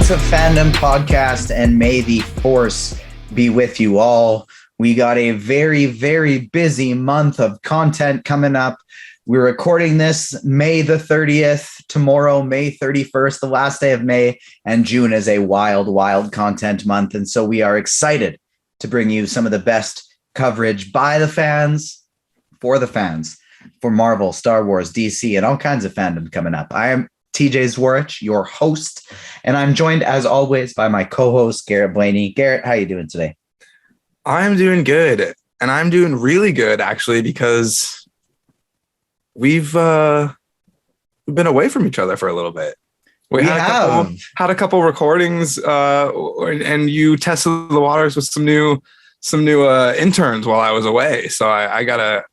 Agents of Fandom podcast, and may the force be with you all. We got a very, very busy month of content coming up. We're recording this May the 30th, tomorrow, May 31st, the last day of May, and June is a wild, wild content month. And so we are excited to bring you some of the best coverage by the fans, for Marvel, Star Wars, DC, and all kinds of fandom coming up. I am TJ Zwarich, your host, and I'm joined as always by my co-host, Garrett Blaney. Garrett, how are you doing today? I'm doing good, and I'm doing really good, actually, because we've been away from each other for a little bit. We had a couple recordings, and you tested the waters with some new interns while I was away. So I gotta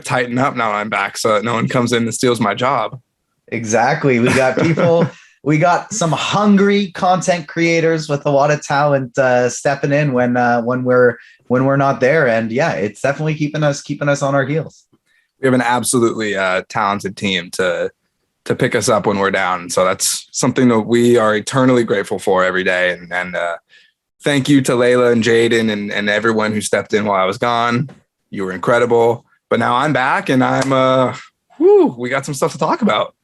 tighten up now I'm back, so that no one comes in and steals my job. Exactly. We got people. We got some hungry content creators with a lot of talent stepping in when we're not there, and yeah, it's definitely keeping us on our heels. We have an absolutely talented team to pick us up when we're down, so that's something that we are eternally grateful for every day. And thank you to Layla and Jaden and everyone who stepped in while I was gone. You were incredible. But now I'm back, and we got some stuff to talk about.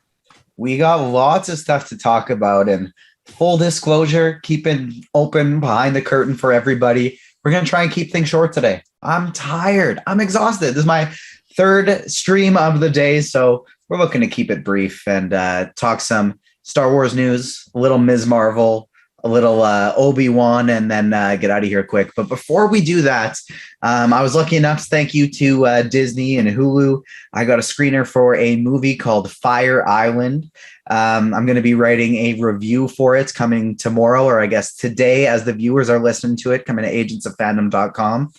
We got lots of stuff to talk about, and full disclosure, keeping open behind the curtain for everybody. We're going to try and keep things short today. I'm tired. I'm exhausted. This is my third stream of the day, so we're looking to keep it brief and talk some Star Wars news, a little Ms. Marvel, a little Obi-Wan, and then get out of here quick. But before we do that, I was lucky enough to thank you to Disney and Hulu. I got a screener for a movie called Fire Island. I'm going to be writing a review for it coming tomorrow, or I guess today as the viewers are listening to it, coming to agentsoffandom.com.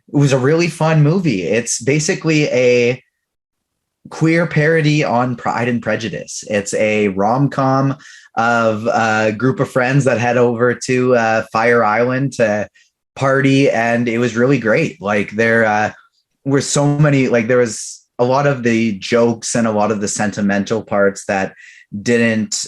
It was a really fun movie. It's basically a queer parody on Pride and Prejudice. It's a rom-com of a group of friends that head over to Fire Island to party, and it was really great. Like there were so many, like there was a lot of the jokes and a lot of the sentimental parts that didn't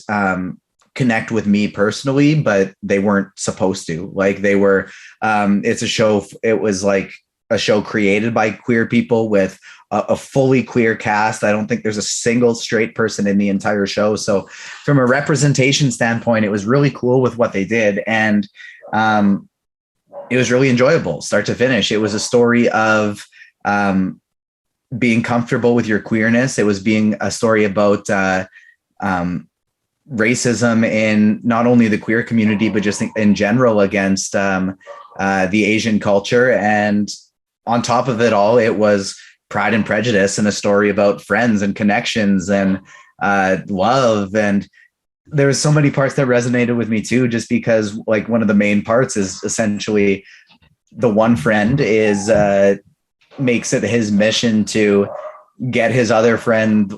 connect with me personally, but they weren't supposed to. Like they were it's a show, it was like a show created by queer people with a fully queer cast. I don't think there's a single straight person in the entire show. So from a representation standpoint, it was really cool with what they did. And it was really enjoyable start to finish. It was a story of being comfortable with your queerness. It was being a story about racism in not only the queer community, but just in general against the Asian culture. And on top of it all, it was Pride and Prejudice and a story about friends and connections and love. And there was so many parts that resonated with me too, just because like one of the main parts is essentially the one friend is makes it his mission to get his other friend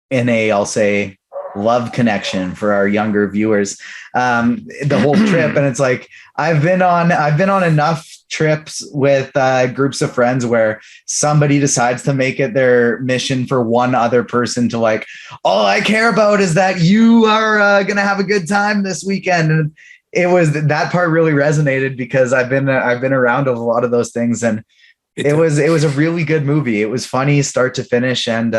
in a, I'll say, love connection for our younger viewers, the whole trip. And it's like, I've been on enough trips with groups of friends where somebody decides to make it their mission for one other person to like, all I care about is that you are going to have a good time this weekend. And it was, that part really resonated because I've been around a lot of those things, and it was a really good movie. It was funny start to finish, and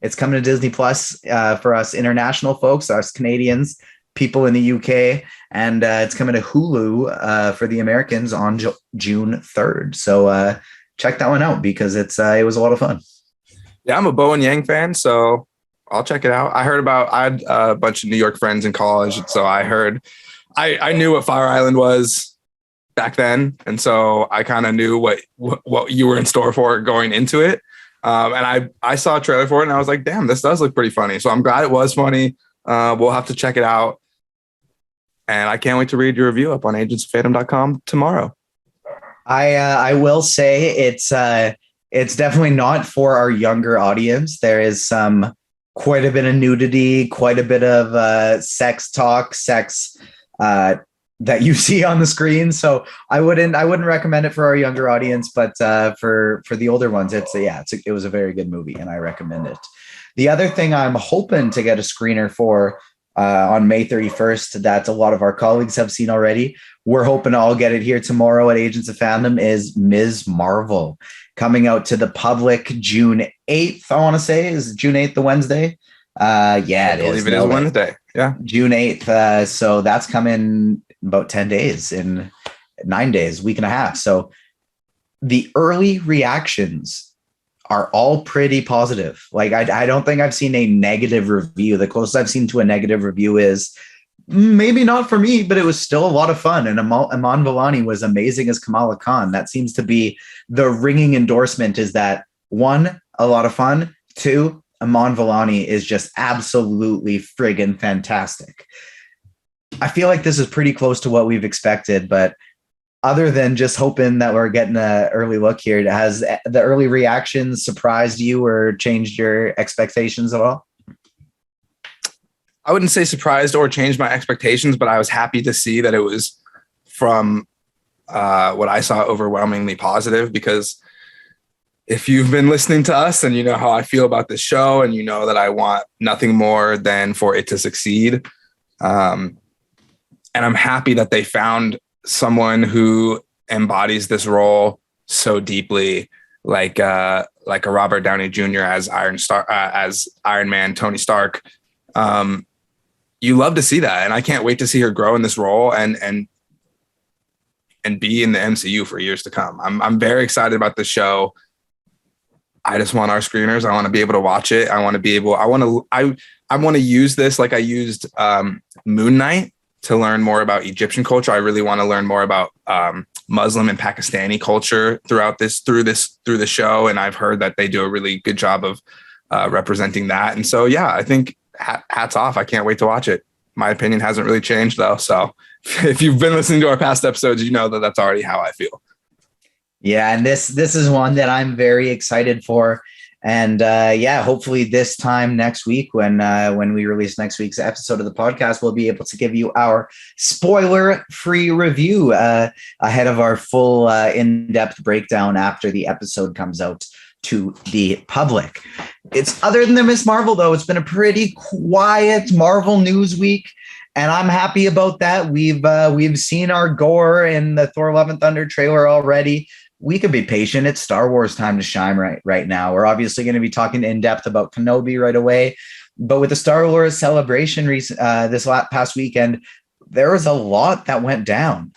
it's coming to Disney Plus for us international folks, us Canadians, people in the UK, and it's coming to Hulu for the Americans on June 3rd. So check that one out because it was a lot of fun. Yeah, I'm a Bo and Yang fan, so I'll check it out. I had a bunch of New York friends in college, so I knew what Fire Island was back then, and so I kind of knew what you were in store for going into it. And I saw a trailer for it, and I was like, damn, this does look pretty funny. So I'm glad it was funny. We'll have to check it out. And I can't wait to read your review up on agentsofandom.com tomorrow. I will say it's definitely not for our younger audience. There is quite a bit of nudity, quite a bit of sex talk, that you see on the screen. So I wouldn't recommend it for our younger audience, but for the older ones, it was a very good movie and I recommend it. The other thing I'm hoping to get a screener for on May 31st that a lot of our colleagues have seen already. We're hoping to all get it here tomorrow at Agents of Fandom is Ms. Marvel, coming out to the public June 8th, I want to say. Is June 8th the Wednesday? Yeah, I believe it is Wednesday. Yeah. June 8th. So that's coming about 10 days, in 9 days, week and a half. So the early reactions are all pretty positive. Like, I don't think I've seen a negative review. The closest I've seen to a negative review is maybe not for me, but it was still a lot of fun. And Iman Vellani was amazing as Kamala Khan. That seems to be the ringing endorsement, is that one, a lot of fun. Two, Iman Vellani is just absolutely friggin' fantastic. I feel like this is pretty close to what we've expected, but other than just hoping that we're getting an early look here, has the early reactions surprised you or changed your expectations at all? I wouldn't say surprised or changed my expectations, but I was happy to see that it was, from what I saw, overwhelmingly positive, because if you've been listening to us and you know how I feel about this show, and you know that I want nothing more than for it to succeed. And I'm happy that they found someone who embodies this role so deeply, like a Robert Downey Jr. as Iron Man, Tony Stark. You love to see that, and I can't wait to see her grow in this role and be in the MCU for years to come. I'm very excited about this show. I just want our screeners. I want to be able to watch it. I want to use this like I used Moon Knight to learn more about Egyptian culture. I really want to learn more about Muslim and Pakistani culture through the show. And I've heard that they do a really good job of representing that. And so, yeah, I think hats off. I can't wait to watch it. My opinion hasn't really changed though. So if you've been listening to our past episodes, you know that that's already how I feel. Yeah. And this is one that I'm very excited for. And hopefully this time next week, when we release next week's episode of the podcast, we'll be able to give you our spoiler-free review ahead of our full in-depth breakdown after the episode comes out to the public. It's other than the Miss Marvel, though, it's been a pretty quiet Marvel news week, and I'm happy about that. We've seen our gore in the Thor: Love and Thunder trailer already. We could be patient. It's Star Wars time to shine right now. We're obviously going to be talking in depth about Kenobi right away. But with the Star Wars celebration this past weekend, there was a lot that went down.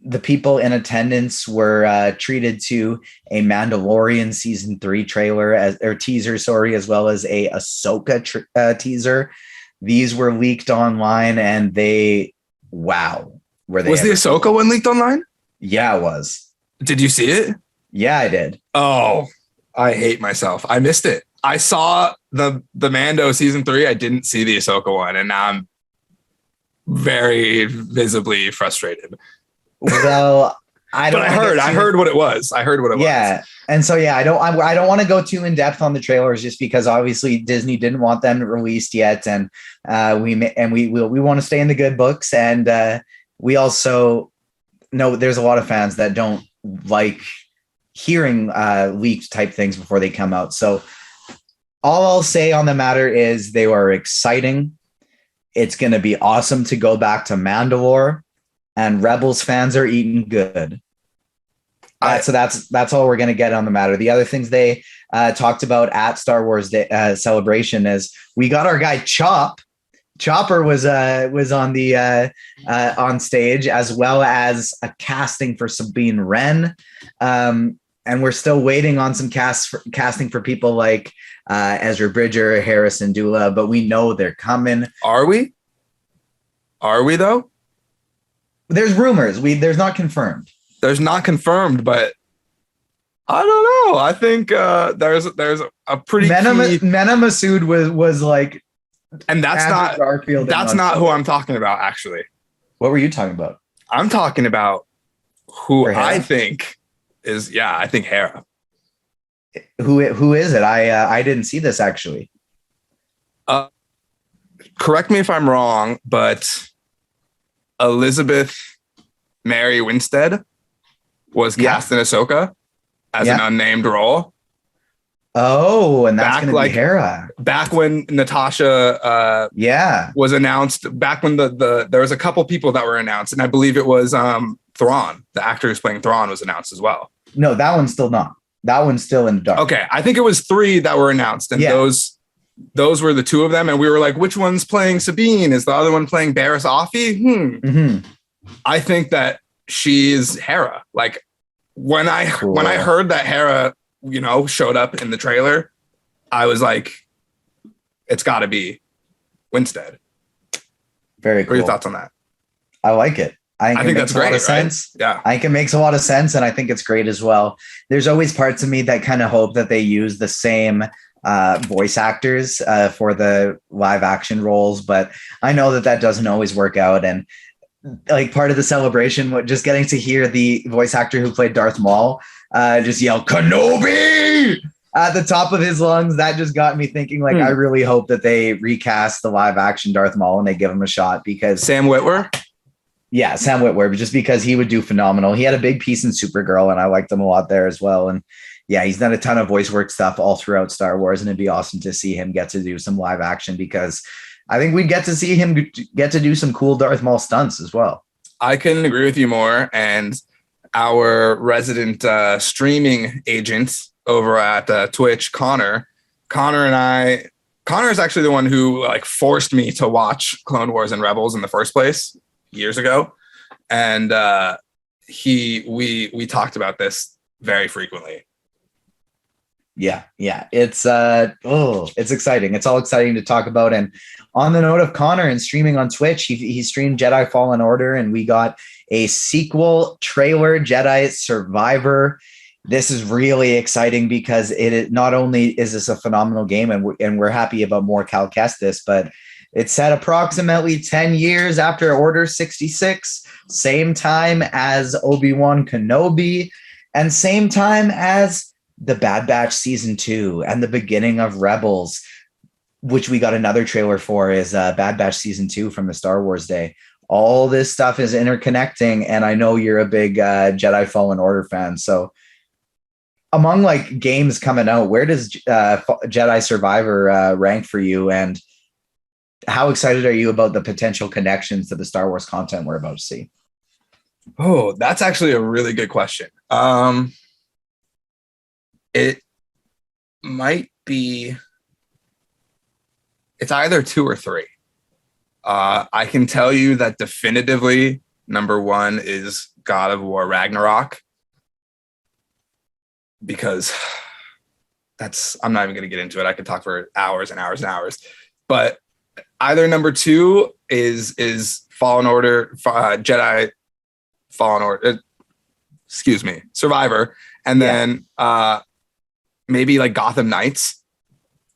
The people in attendance were treated to a Mandalorian season 3 trailer teaser, as well as a Ahsoka teaser. These were leaked online, and was the Ahsoka one leaked online? Yeah, it was. Did you see it? Yeah, I did. Oh, I hate myself. I missed it. I saw the Mando season 3. I didn't see the Ahsoka one, and now I'm very visibly frustrated. Well, I heard what it was. Yeah. And so, I don't want to go too in depth on the trailers, just because obviously Disney didn't want them released yet. And we want to stay in the good books. And we also know there's a lot of fans that don't like hearing leaked type things before they come out. So all I'll say on the matter is they were exciting. It's going to be awesome to go back to Mandalore, and Rebels fans are eating good. So that's all we're going to get on the matter. The other things they talked about at Star Wars Day, celebration is we got our guy Chop. Chopper was on the on stage, as well as a casting for Sabine Wren, and we're still waiting on some casting for people like Ezra Bridger, Harrison Dula, but we know they're coming. Are we though? There's rumors. There's not confirmed. There's not confirmed, but I don't know. I think there's a pretty Mena Massoud was like. And that's not who I'm talking about, actually. What were you talking about? I'm talking about who I think is, I think Hera. Who is it? I didn't see this, actually. Correct me if I'm wrong, but Elizabeth Mary Winstead was cast in Ahsoka as an unnamed role. Oh, and that's Back, going to be Hera. back when Natasha Yeah. was announced, back when there was a couple people that were announced, and I believe it was Thrawn, the actor who's playing Thrawn, was announced as well. No, that one's still not. That one's still in the dark. Okay, I think it was 3 that were announced, and those were the 2 of them, and we were like, which one's playing Sabine? Is the other one playing Barriss Offee? Mm-hmm. I think that she's Hera. Like when I heard that Hera, showed up in the trailer, I was like, it's got to be Winstead. Very cool. What are your thoughts on that? I like it. I think that's great. A lot of sense. Yeah. I think it makes a lot of sense, and I think it's great as well. There's always parts of me that kind of hope that they use the same voice actors for the live action roles, but I know that doesn't always work out. And like part of the celebration, just getting to hear the voice actor who played Darth Maul just yell Kenobi at the top of his lungs, that just got me thinking, like, I really hope that they recast the live action Darth Maul and they give him a shot, because Sam Witwer. Yeah, Sam Witwer, just because he would do phenomenal. He had a big piece in Supergirl, and I liked him a lot there as well. And yeah, he's done a ton of voice work stuff all throughout Star Wars, and it'd be awesome to see him get to do some live action, because I think we'd get to see him get to do some cool Darth Maul stunts as well. I couldn't agree with you more. And our resident streaming agent over at Twitch, Connor is actually the one who like forced me to watch Clone Wars and Rebels in the first place years ago. And we talked about this very frequently. Yeah. It's exciting. It's all exciting to talk about. And on the note of Connor and streaming on Twitch, he streamed Jedi Fallen Order, and we got a sequel trailer, Jedi Survivor. This is really exciting because not only is this a phenomenal game, and we're happy about more Cal Kestis, but it's set approximately 10 years after Order 66, same time as Obi-Wan Kenobi, and same time as the Bad Batch Season 2 and the beginning of Rebels, which we got another trailer for, is Bad Batch Season 2 from the Star Wars Day. All this stuff is interconnecting, and I know you're a big Jedi Fallen Order fan, so among like games coming out, where does Jedi Survivor rank for you, and how excited are you about the potential connections to the Star Wars content we're about to see? Oh, that's actually a really good question. It might be, it's either 2 or 3. I can tell you that definitively number 1 is God of War Ragnarok, because I'm not even going to get into it. I could talk for hours and hours and hours, but either number 2 is Fallen Order, Jedi Fallen Order, Survivor. And then maybe like Gotham Knights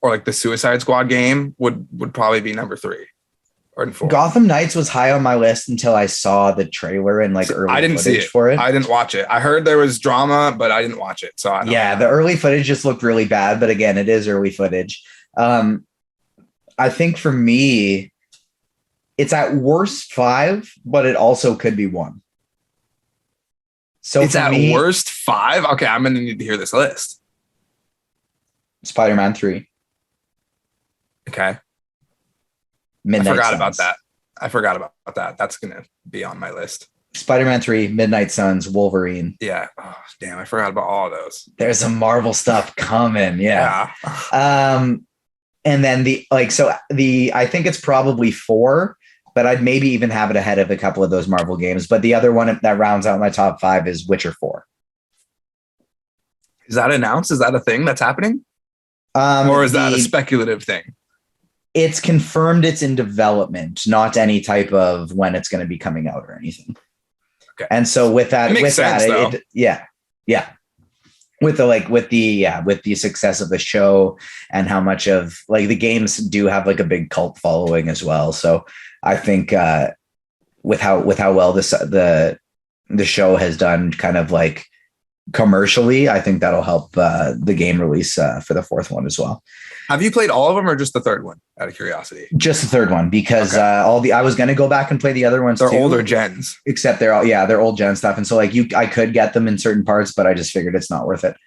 or like the Suicide Squad game would probably be number 3 or 4. Gotham Knights was high on my list until I saw the trailer and like early footage for it. I didn't watch it. I heard there was drama, but I didn't watch it. So I don't know. The early footage just looked really bad. But again, it is early footage. I think for me, it's at worst 5, but it also could be 1. So it's at worst 5. Okay, I'm gonna need to hear this list. Spider-Man 3. Okay. Midnight I forgot Suns. about that. I forgot about that. That's gonna be on my list. Spider-Man 3, Midnight Suns, Wolverine. Yeah. Oh, damn, I forgot about all of those. There's some Marvel stuff coming. Yeah. And then I think it's probably 4, but I'd maybe even have it ahead of a couple of those Marvel games. But the other one that rounds out my top 5 is Witcher 4. Is that announced? Is that a thing that's happening? Or is that a speculative thing? It's confirmed it's in development, not any type of when it's going to be coming out or anything. Okay. And so with that, with the success of the show and how much of like the games do have like a big cult following as well. So I think with how well the show has done kind of like commercially, I think that'll help the game release for the 4th one as well. Have you played all of them or just the 3rd one out of curiosity? Just the 3rd one, because I was going to go back and play the other ones. They're older gens, except they're old gen stuff. And so like I could get them in certain parts, but I just figured it's not worth it.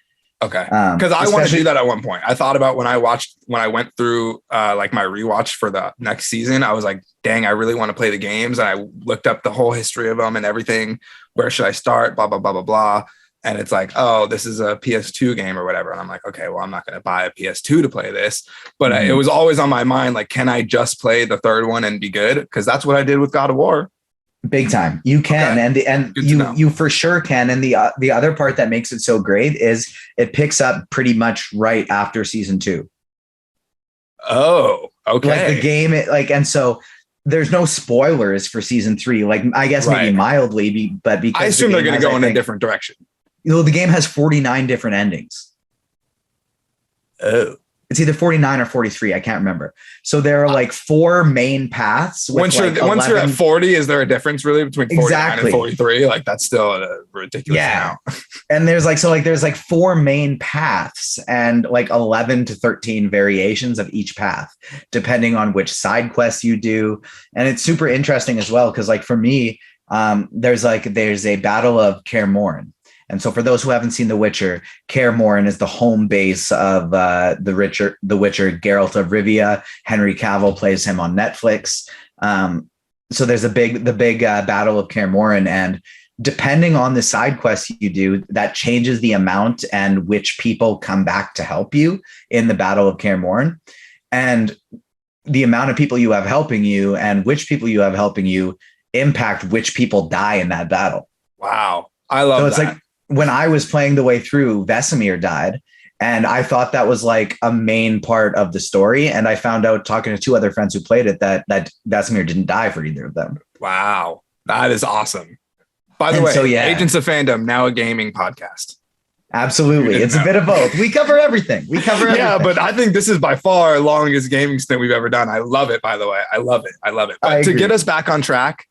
Okay. Because I want to do that at one point. I thought about when I went through like my rewatch for the next season, I was like, dang, I really want to play the games. And I looked up the whole history of them and everything. Where should I start? Blah, blah, blah, blah, blah. And it's like, oh, this is a PS2 game or whatever. And I'm like, okay, well, I'm not going to buy a PS2 to play this. But it was always on my mind, like, can I just play the third one and be good? Because that's what I did with God of War. Big time. You can. Okay. And you for sure can. And the other part that makes it so great is it picks up pretty much right after season 2. Oh, okay. Like the game, and so there's no spoilers for season 3. Like, I guess maybe mildly, but because I assume they're going to go in a different direction. The game has 49 different endings. Oh. It's either 49 or 43. I can't remember. So there are like 4 main paths. Once you're at 40, is there a difference really between 49 and 43? Like that's still a ridiculous amount. And there's there's 4 main paths and like 11 to 13 variations of each path, depending on which side quests you do. And it's super interesting as well because like for me, there's a battle of Kaer Morhen. And so for those who haven't seen The Witcher, Kaer Morhen is the home base of The Witcher, Geralt of Rivia. Henry Cavill plays him on Netflix. So there's the big battle of Kaer Morhen. And depending on the side quests you do, that changes the amount and which people come back to help you in the battle of Kaer Morhen. And the amount of people you have helping you and which people you have helping you impact which people die in that battle. Wow. I love that. So it's like, when I was playing the way through, Vesemir died, and I thought that was like a main part of the story. And I found out talking to 2 other friends who played it that Vesemir didn't die for either of them. Wow, that is awesome. By the way, Agents of Fandom, now a gaming podcast. Absolutely, it's a bit of both. We cover everything. Yeah, but I think this is by far the longest gaming stint we've ever done. I love it. By the way, I love it. But to get us back on track,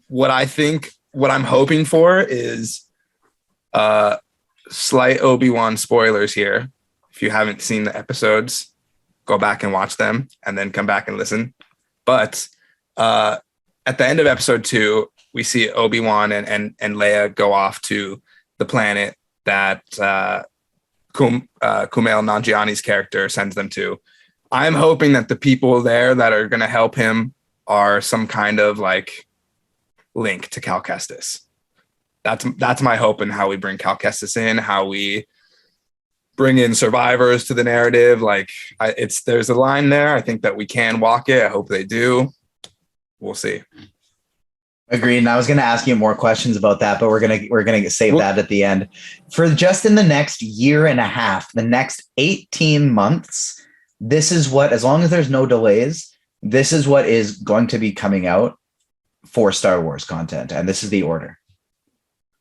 what I'm hoping for is. Slight Obi-Wan spoilers here. If you haven't seen the episodes, go back and watch them and then come back and listen. But at the end of episode 2, we see Obi-Wan and Leia go off to the planet that Kumail Nanjiani's character sends them to. I'm hoping that the people there that are going to help him are some kind of like link to Cal Kestis. That's my hope and how we bring Cal Kestis in, how we bring in survivors to the narrative. Like there's a line there. I think that we can walk it. I hope they do. We'll see. Agreed. And I was going to ask you more questions about that, but we're going to save that at the end. For just in the next year and a half, the next 18 months, this is what, as long as there's no delays, this is what is going to be coming out for Star Wars content. And this is the order.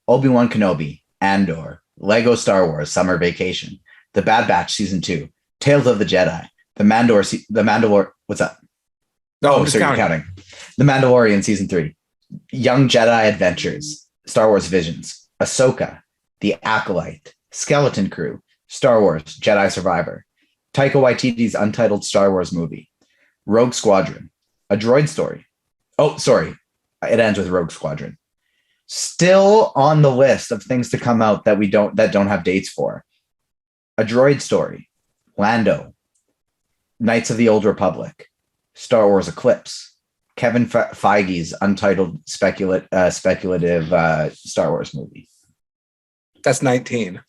Obi-Wan Kenobi, Andor, Lego Star Wars Summer Vacation, The Bad Batch Season 2, Tales of the Jedi, The Mandalorian. What's up? Oh, sorry, you're counting. The Mandalorian Season 3, Young Jedi Adventures, Star Wars Visions, Ahsoka, The Acolyte, Skeleton Crew, Star Wars Jedi Survivor, Taika Waititi's untitled Star Wars movie, Rogue Squadron, A Droid Story. Oh, sorry. It ends with Rogue Squadron. Still on the list of things to come out that don't have dates for. A Droid Story, Lando, Knights of the Old Republic, Star Wars Eclipse, Kevin Feige's untitled speculative Star Wars movie. That's 19.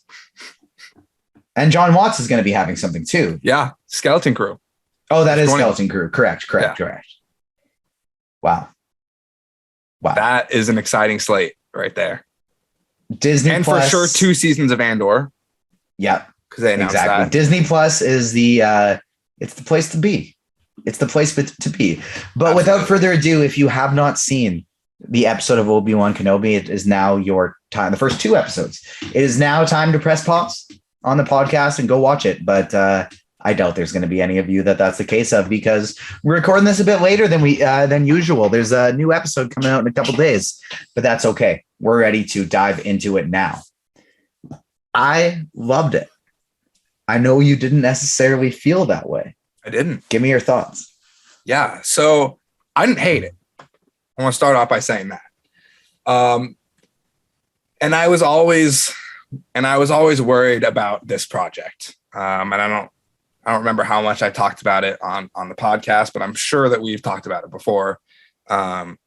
And John Watts is going to be having something too. Yeah, Skeleton Crew. Oh, that is Skeleton Crew. Correct. Wow. That is an exciting slate right there. Disney and Plus, for sure 2 seasons of Andor. Yep. Because they announced that. Disney Plus is it's the place to be. It's the place to be. But Absolutely. Without further ado, if you have not seen the episode of Obi-Wan Kenobi, it is now your time. The first 2 episodes. It is now time to press pause on the podcast and go watch it. But I doubt there's going to be any of you that's the case of, because we're recording this a bit later than usual. There's a new episode coming out in a couple days, but that's okay. We're ready to dive into it now. I loved it. I know you didn't necessarily feel that way. I didn't. Give me your thoughts. Yeah. So I didn't hate it. I want to start off by saying that. And I was always and I was always worried about this project. And I don't remember how much I talked about it on the podcast, but I'm sure that we've talked about it before. And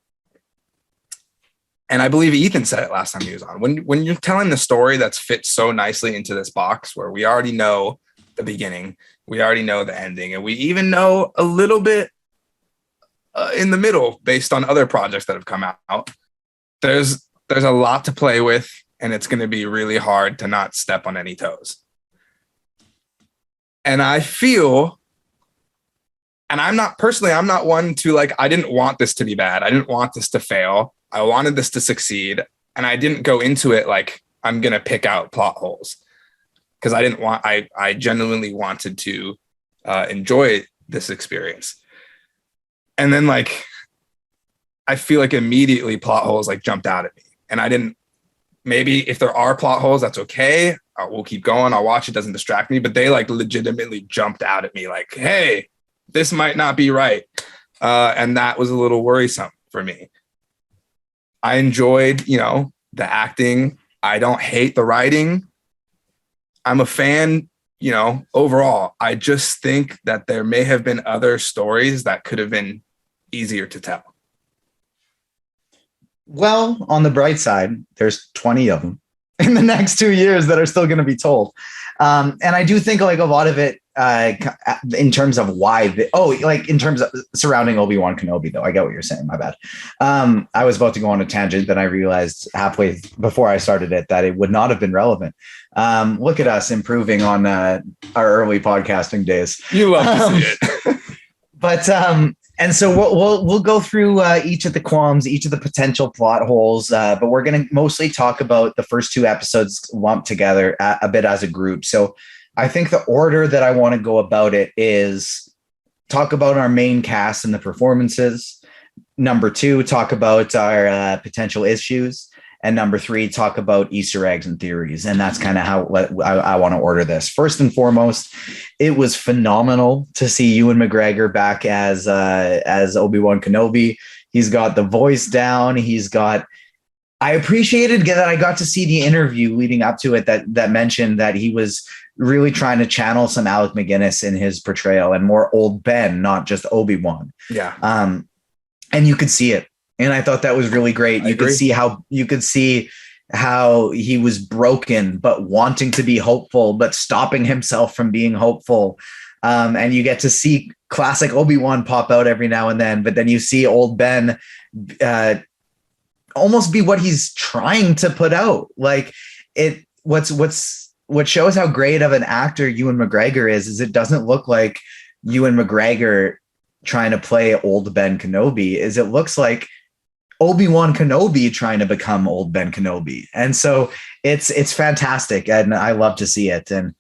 I believe Ethan said it last time he was on. When you're telling the story that's fit so nicely into this box where we already know the beginning, we already know the ending, and we even know a little bit in the middle based on other projects that have come out, there's a lot to play with, and it's going to be really hard to not step on any toes. And I feel, and I'm not one to like, I didn't want this to be bad. I didn't want this to fail. I wanted this to succeed. And I didn't go into it like I'm going to pick out plot holes, because I genuinely wanted to enjoy this experience. And then like, I feel like immediately plot holes like jumped out at me, and I didn't, maybe if there are plot holes, that's okay. We'll keep going. I'll watch. It doesn't distract me, but they like legitimately jumped out at me like, hey, this might not be right. And that was a little worrisome for me. I enjoyed, the acting. I don't hate the writing. I'm a fan, overall. I just think that there may have been other stories that could have been easier to tell. Well, on the bright side, there's 20 of them in the next 2 years that are still going to be told. And I do think like a lot of it in terms of why, in terms of surrounding Obi-Wan Kenobi, though. I get what you're saying. My bad. I was about to go on a tangent, then I realized halfway before I started it that it would not have been relevant. Look at us improving on our early podcasting days. You love to see it. But and so we'll go through each of the qualms, each of the potential plot holes, but we're going to mostly talk about the first two episodes lumped together a bit as a group. So I think the order that I want to go about it is talk about our main cast and the performances. Number 2, talk about our potential issues. And number 3, talk about Easter eggs and theories. And that's kind of how I want to order this. First and foremost, it was phenomenal to see Ewan McGregor back as Obi-Wan Kenobi. He's got the voice down. I appreciated that I got to see the interview leading up to it that mentioned that he was really trying to channel some Alec McGuinness in his portrayal and more old Ben, not just Obi-Wan. Yeah. And you could see it. And I thought that was really great. You could see how he was broken, but wanting to be hopeful, but stopping himself from being hopeful. And you get to see classic Obi-Wan pop out every now and then, but then you see old Ben almost be what he's trying to put out. Like what shows how great of an actor Ewan McGregor is it doesn't look like Ewan McGregor trying to play old Ben Kenobi. It looks like Obi-Wan Kenobi trying to become old Ben Kenobi. And so it's fantastic. And I love to see it. And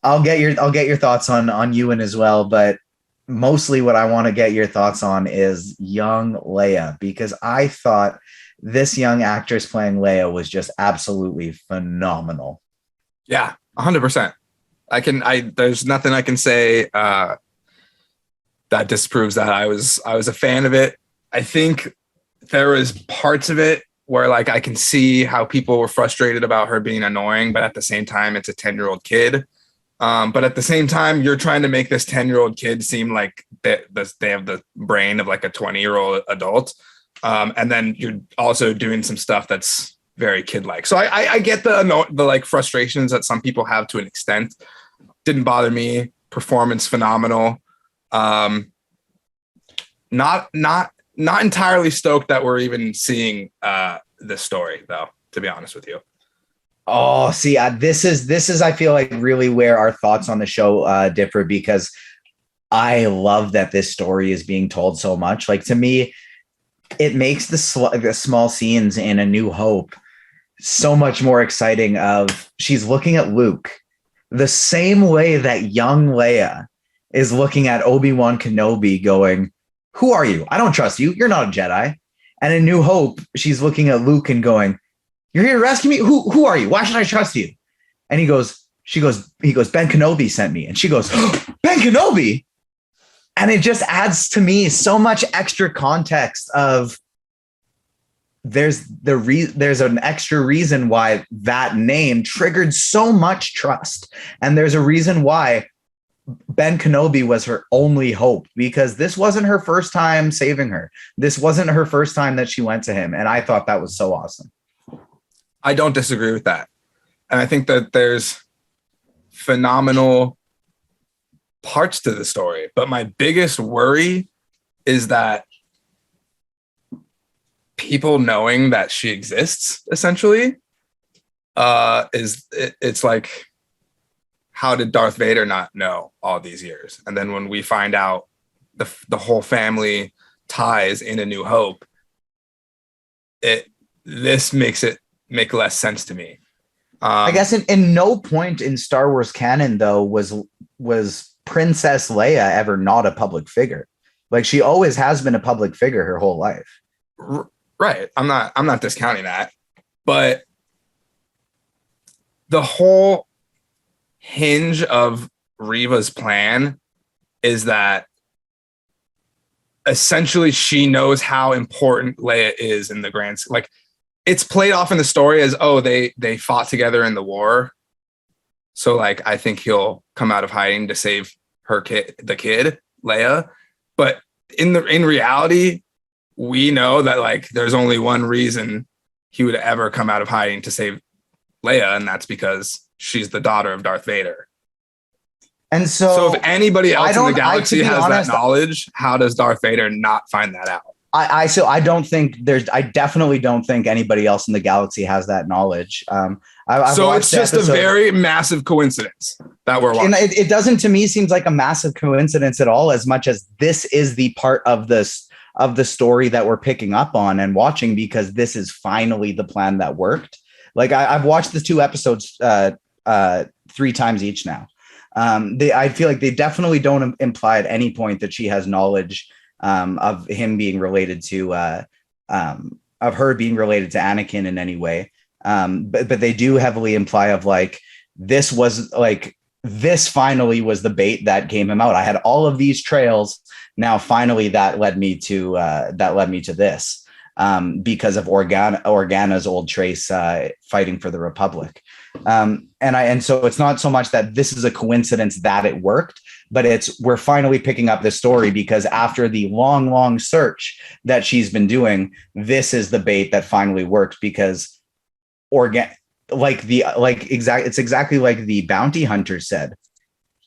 I'll get your thoughts on Ewan as well. But mostly what I want to get your thoughts on is young Leia, because I thought this young actress playing Leia was just absolutely phenomenal. Yeah, 100%. There's nothing I can say that disproves that. I was a fan of it. I think there was parts of it where like I can see how people were frustrated about her being annoying, but at the same time, it's a 10-year-old kid. But at the same time, you're trying to make this 10-year-old kid seem like they have the brain of like a 20-year-old adult. And then you're also doing some stuff that's very kid-like. So I get the like frustrations that some people have to an extent. Didn't bother me. Performance phenomenal. Not entirely stoked that we're even seeing this story, though, to be honest with you. Oh, see, this is I feel like really where our thoughts on the show differ, because I love that this story is being told so much. Like, to me, it makes the small scenes in A New Hope so much more exciting. She's looking at Luke the same way that young Leia is looking at Obi-Wan Kenobi going, "Who are you? I don't trust you. You're not a Jedi." And in New Hope, she's looking at Luke and going, "You're here to rescue me? Who are you? Why should I trust you?" And he goes, "Ben Kenobi sent me." And she goes, "Oh, Ben Kenobi?" And it just adds to me so much extra context of there's an extra reason why that name triggered so much trust, and there's a reason why Ben Kenobi was her only hope, because this wasn't her first time saving her. This wasn't her first time that she went to him, and I thought that was so awesome. I don't disagree with that, and I think that there's phenomenal parts to the story, but my biggest worry is that people knowing that she exists essentially it's like, how did Darth Vader not know all these years? And then when we find out the whole family ties in A New Hope, this makes it make less sense to me. I guess in no point in Star Wars canon though was Princess Leia ever not a public figure. Like, she always has been a public figure her whole life. Right. I'm not discounting that, but the whole hinge of Reva's plan is that essentially she knows how important Leia is in the grand, like, it's played off in the story as, oh, they fought together in the war. So like, I think he'll come out of hiding to save her kid, the kid, Leia. But in reality, we know that like there's only one reason he would ever come out of hiding to save Leia, and that's because she's the daughter of Darth Vader. And so if anybody else in the galaxy has that knowledge, how does Darth Vader not find that out? I definitely don't think anybody else in the galaxy has that knowledge. So it's just a very massive coincidence that we're watching. And it doesn't, to me, seems like a massive coincidence at all, as much as this is the part of the story that we're picking up on and watching, because this is finally the plan that worked. Like, I've watched the 2 episodes 3 times each now. I feel like they definitely don't imply at any point that she has knowledge of him being related to of her being related to Anakin in any way. But they do heavily imply of like, this finally was the bait that came him out. I had all of these trails. Now, finally, that led me to this because of Organa's old trace fighting for the Republic. And so it's not so much that this is a coincidence that it worked, but we're finally picking up this story because after the long search that she's been doing, this is the bait that finally worked, because it's exactly like the bounty hunter said.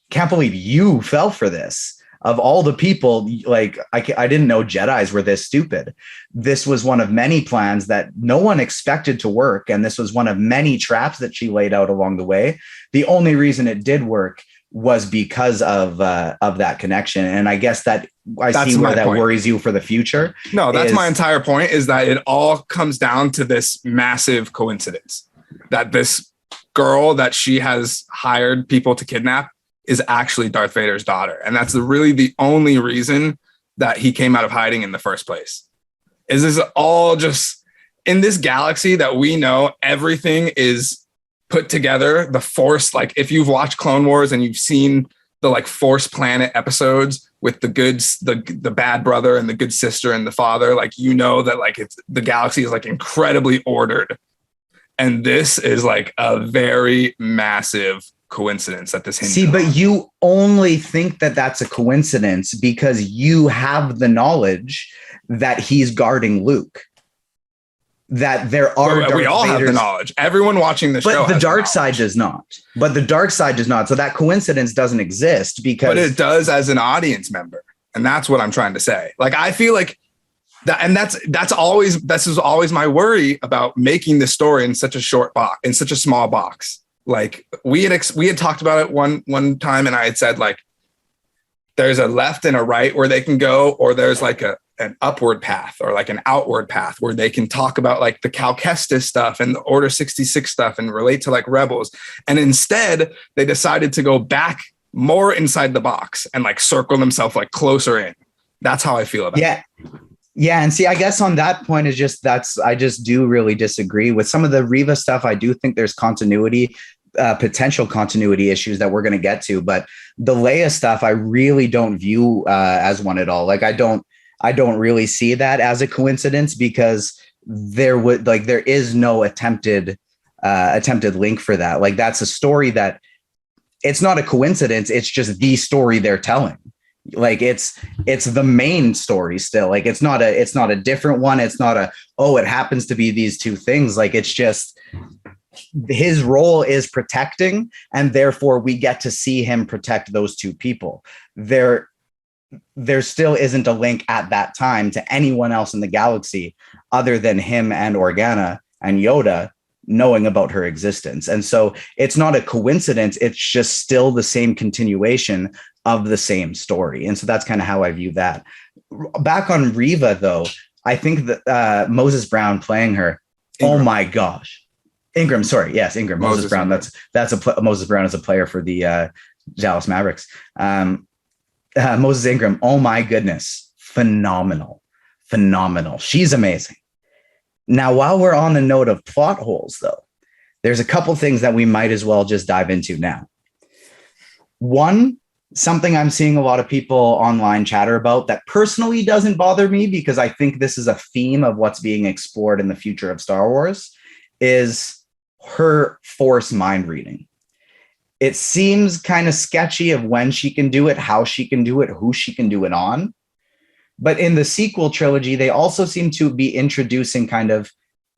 Can't believe you fell for this. Of all the people, like, I didn't know Jedis were this stupid. This was one of many plans that no one expected to work, and this was one of many traps that she laid out along the way. The only reason it did work was because of that connection, and I guess that's see where that point worries you for the future. No, that's my entire point, is that it all comes down to this massive coincidence that this girl that she has hired people to kidnap is actually Darth Vader's daughter. And that's really the only reason that he came out of hiding in the first place. Is this all just in this galaxy that we know everything is put together? The Force, like if you've watched Clone Wars and you've seen the like Force Planet episodes with the bad brother and the good sister and the father, like, you know that like the galaxy is like incredibly ordered. And this is like a very massive coincidence that this hinges but you only think that that's a coincidence because you have the knowledge that he's guarding Luke, that there are we all have the knowledge. Everyone watching the show, but the dark side does not. So that coincidence doesn't exist, because but it does as an audience member, and that's what I'm trying to say. Like, I feel like that, and this is always my worry about making this story in such a short box, in such a small box. Like, we had talked about it one time, and I had said, like, there's a left and a right where they can go, or there's like an upward path or like an outward path where they can talk about like the Cal Kestis stuff and the Order 66 stuff and relate to like Rebels. And instead they decided to go back more inside the box and like circle themselves like closer in. That's how I feel about it. Yeah. And see, I guess on that point is I just do really disagree with some of the Reva stuff. I do think there's potential continuity issues that we're going to get to, but the Leia stuff, I really don't view as one at all. Like, I don't really see that as a coincidence, because there is no attempted link for that. Like that's a story that it's not a coincidence. It's just the story they're telling. Like it's the main story still. Like it's not a different one. It's not it happens to be these two things. Like it's just his role is protecting, and therefore we get to see him protect those two people. There still isn't a link at that time to anyone else in the galaxy other than him and Organa and Yoda knowing about her existence. And so it's not a coincidence. It's just still the same continuation of the same story. And so that's kind of how I view that. Back on Reva, though, I think that Moses Brown playing her, Ingram. Oh my gosh. Ingram, sorry. Yes, Ingram. Moses Brown. Ingram. Moses Brown is a player for the Dallas Mavericks. Moses Ingram, oh my goodness. Phenomenal. She's amazing. Now, while we're on the note of plot holes, though, there's a couple things that we might as well just dive into now. One, something I'm seeing a lot of people online chatter about that personally doesn't bother me because I think this is a theme of what's being explored in the future of Star Wars, is her Force mind reading. It seems kind of sketchy of when she can do it, how she can do it, who she can do it on. But in the sequel trilogy, they also seem to be introducing kind of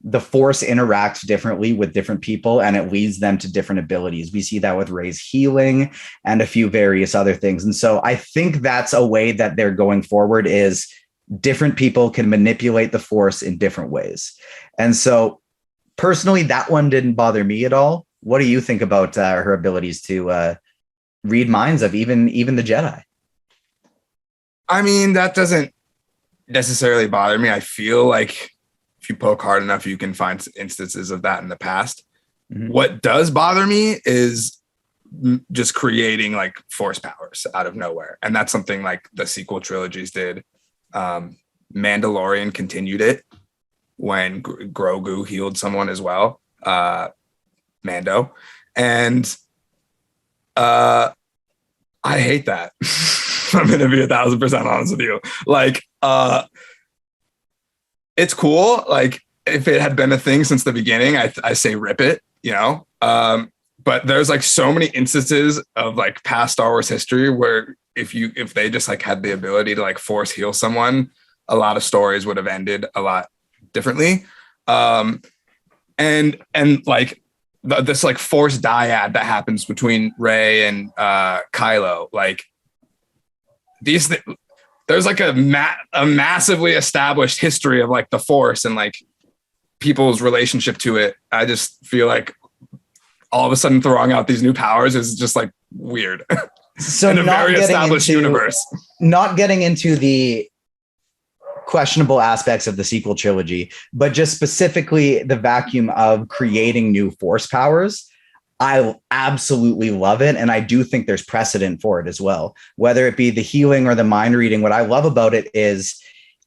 the Force interacts differently with different people, and it leads them to different abilities. We see that with Rey's healing and a few various other things. And so I think that's a way that they're going forward, is different people can manipulate the Force in different ways. And so personally, that one didn't bother me at all. What do you think about her abilities to read minds of even the Jedi? I mean, that doesn't necessarily bother me. I feel like if you poke hard enough, you can find instances of that in the past. Mm-hmm. What does bother me is just creating like Force powers out of nowhere. And that's something like the sequel trilogies did. Mandalorian continued it when Grogu healed someone as well. Mando. And I hate that. I'm going to be 1,000% honest with you. Like, it's cool. Like, if it had been a thing since the beginning, I say rip it, you know? But there's like so many instances of like past Star Wars history where if they just like had the ability to like Force heal someone, a lot of stories would have ended a lot differently. And like this like Force dyad that happens between Rey and Kylo, like, there's like a massively established history of like the Force and like people's relationship to it. I just feel like all of a sudden throwing out these new powers is just like weird. So in a very established universe. Not getting into the questionable aspects of the sequel trilogy, but just specifically the vacuum of creating new Force powers. I absolutely love it. And I do think there's precedent for it as well, whether it be the healing or the mind reading. What I love about it is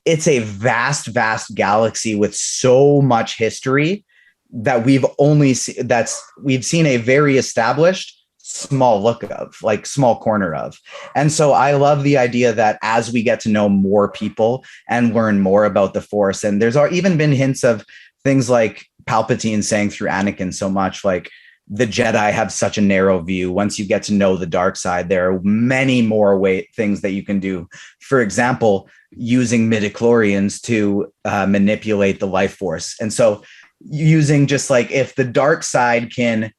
it's a vast, vast galaxy with so much history that we've seen a very established small look of, like small corner of. And so I love the idea that as we get to know more people and learn more about the Force, and there's even been hints of things like Palpatine saying through Anakin so much, like, the Jedi have such a narrow view. Once you get to know the dark side, there are many more things that you can do. For example, using midichlorians to manipulate the life force. And so using just like, if the dark side can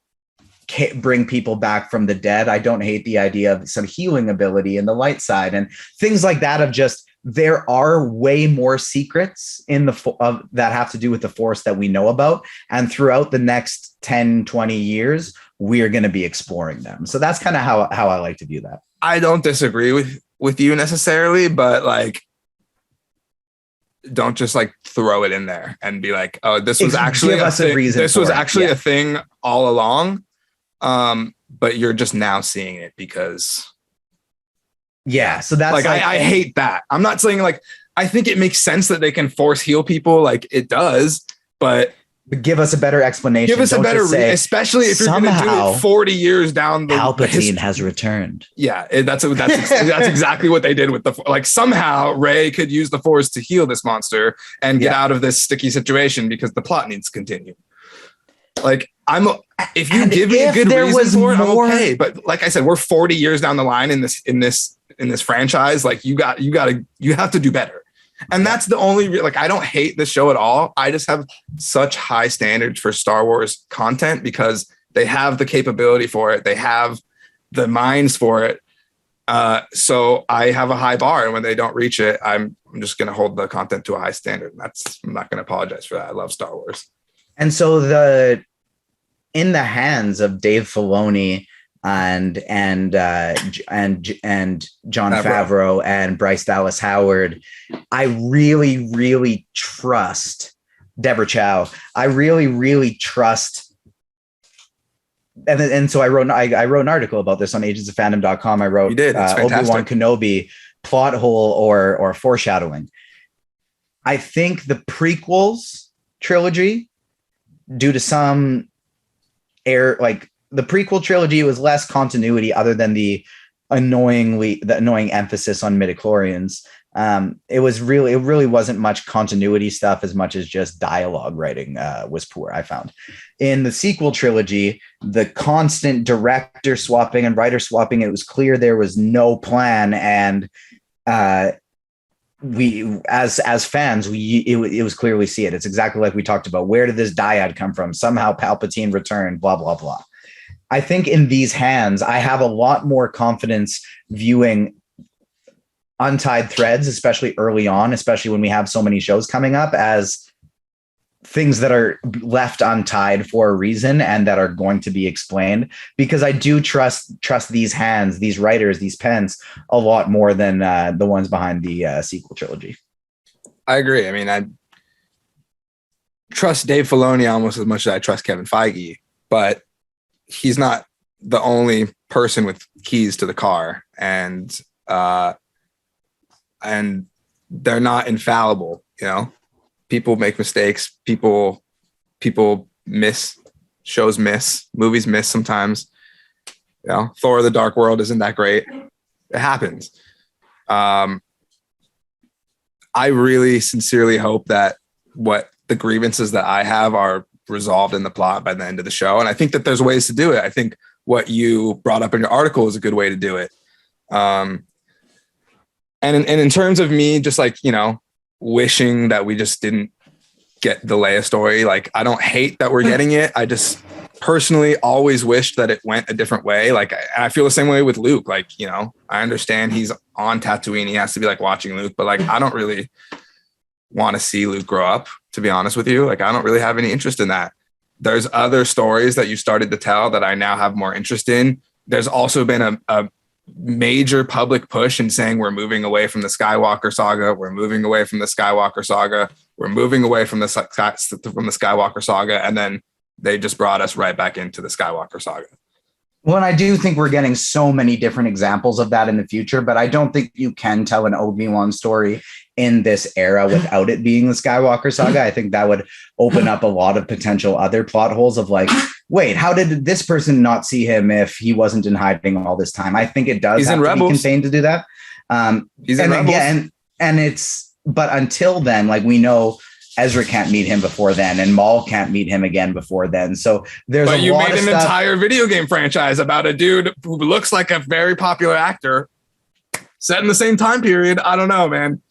bring people back from the dead, I don't hate the idea of some healing ability in the light side and things like that. Of just, there are way more secrets in that have to do with the Force that we know about. And throughout the next 10, 20 years, we're going to be exploring them. So that's kind of how I like to view that. I don't disagree with you necessarily, but like, don't just like throw it in there and be like, oh, this was actually a thing all along. But you're just now seeing it because. Yeah. So that's like I hate that. I'm not saying like, I think it makes sense that they can Force heal people. Like it does, but Give us a better explanation. Give us a better, especially if you're going to do it 40 years down the Palpatine has returned. Yeah, that's exactly what they did with the, like, somehow Rey could use the Force to heal this monster and get out of this sticky situation because the plot needs to continue. Like, if you give me a good reason for it, I'm okay. But like I said, we're 40 years down the line in this franchise. Like, you have to do better. And that's the only, like, I don't hate the show at all. I just have such high standards for Star Wars content because they have the capability for it. They have the minds for it. So I have a high bar, and when they don't reach it, I'm just going to hold the content to a high standard. And I'm not going to apologize for that. I love Star Wars. And so in the hands of Dave Filoni and Jon Favreau and Bryce Dallas Howard, I really, really trust Deborah Chow. I really, really trust. And so I wrote an article about this on agentsofandom.com. I wrote Obi-Wan Kenobi plot hole or foreshadowing. I think the prequels trilogy, due to some error, like the prequel trilogy, was less continuity other than the annoying emphasis on midichlorians. It really wasn't much continuity stuff as much as just dialogue writing was poor, I found. In the sequel trilogy, the constant director swapping and writer swapping, it was clear there was no plan, and we as fans, it was clearly see it. It's exactly like we talked about. Where did this dyad come from? Somehow Palpatine returned, blah, blah, blah. I think in these hands, I have a lot more confidence viewing untied threads, especially early on, especially when we have so many shows coming up, as things that are left untied for a reason and that are going to be explained, because I do trust these hands, these writers, these pens a lot more than the ones behind the sequel trilogy. I agree. I mean, I trust Dave Filoni almost as much as I trust Kevin Feige, but he's not the only person with keys to the car, and they're not infallible. You know, people make mistakes. People miss. Shows miss. Movies miss sometimes. You know, Thor: The Dark World isn't that great. It happens. I really sincerely hope that what the grievances that I have are resolved in the plot by the end of the show. And I think that there's ways to do it. I think what you brought up in your article is a good way to do it. And in terms of me, just like, you know, wishing that we just didn't get the Leia story, like, I don't hate that we're getting it. I just personally always wished that it went a different way. Like, I feel the same way with Luke. Like, you know, I understand he's on Tatooine. He has to be like watching Luke, but like, I don't really want to see Luke grow up, to be honest with you. Like, I don't really have any interest in that. There's other stories that you started to tell that I now have more interest in. There's also been a major public push in saying we're moving away from the Skywalker saga. We're moving away from the Skywalker saga. We're moving away from the Skywalker saga. And then they just brought us right back into the Skywalker saga. Well, and I do think we're getting so many different examples of that in the future, but I don't think you can tell an Obi-Wan story in this era without it being the Skywalker saga. I think that would open up a lot of potential other plot holes of like, wait, how did this person not see him if he wasn't in hiding all this time? I think it does have to be contained to do that. He's in Rebels. Again, and but until then, like, we know Ezra can't meet him before then, and Maul can't meet him again before then. So there's but you made an entire video game franchise about a dude who looks like a very popular actor set in the same time period. I don't know, man.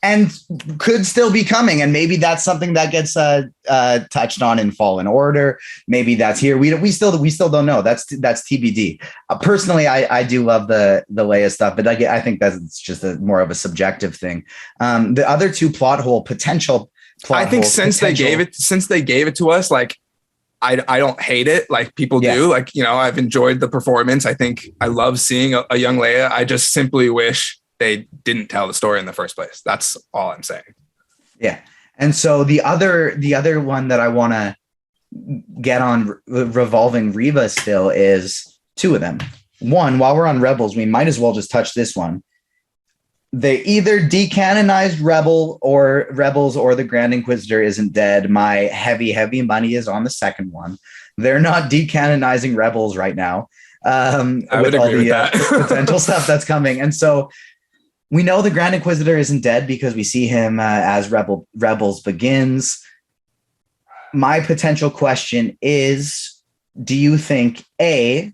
And could still be coming. And maybe that's something that gets touched on in Fallen Order. Maybe that's here. We still don't know. That's TBD. Personally, I do love the Leia stuff, but I think that's just more of a subjective thing. The other two potential plot I think holes, since they gave it to us, like, I don't hate it like people do. Like, you know, I've enjoyed the performance. I think I love seeing a young Leia. I just simply wish they didn't tell the story in the first place. That's all I'm saying. Yeah. And so the other one that I want to get on revolving Reva still is two of them. One, while we're on Rebels, we might as well just touch this one. They either decanonized Rebels or the Grand Inquisitor isn't dead. My heavy money is on the second one. They're not decanonizing Rebels right now. I with would all agree with the that. potential stuff that's coming. And so we know the Grand Inquisitor isn't dead because we see him as Rebels begins. My potential question is, do you think A,